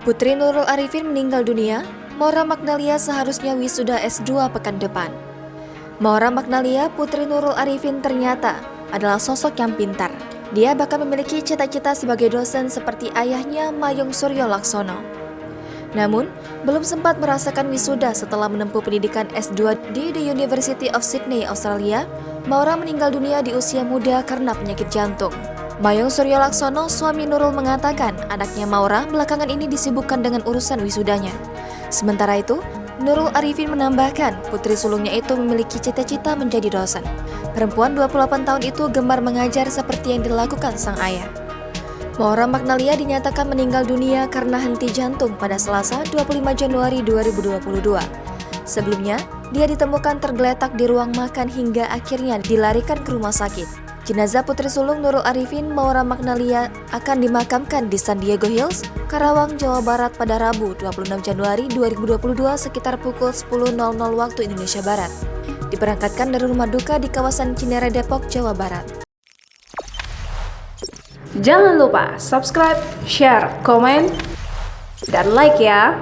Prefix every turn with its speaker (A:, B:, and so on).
A: Putri Nurul Arifin meninggal dunia, Maura Magnalia seharusnya wisuda S2 pekan depan. Maura Magnalia, Putri Nurul Arifin ternyata adalah sosok yang pintar. Dia bahkan memiliki cita-cita sebagai dosen seperti ayahnya Mayong Suryo Laksono. Namun, belum sempat merasakan wisuda setelah menempuh pendidikan S2 di The University of Sydney, Australia, Maura meninggal dunia di usia muda karena penyakit jantung. Mayong Suryo Laksono, suami Nurul, mengatakan anaknya Maura belakangan ini disibukkan dengan urusan wisudanya. Sementara itu, Nurul Arifin menambahkan putri sulungnya itu memiliki cita-cita menjadi dosen. Perempuan 28 tahun itu gemar mengajar seperti yang dilakukan sang ayah. Maura Magnalia dinyatakan meninggal dunia karena henti jantung pada Selasa 25 Januari 2022. Sebelumnya, dia ditemukan tergeletak di ruang makan hingga akhirnya dilarikan ke rumah sakit. Jenazah putri sulung Nurul Arifin, Maura Magnalia, akan dimakamkan di San Diego Hills, Karawang, Jawa Barat pada Rabu 26 Januari 2022 sekitar pukul 10.00 waktu Indonesia Barat. Diberangkatkan dari rumah duka di kawasan Cinere, Depok, Jawa Barat.
B: Jangan lupa subscribe, share, komen, dan like ya!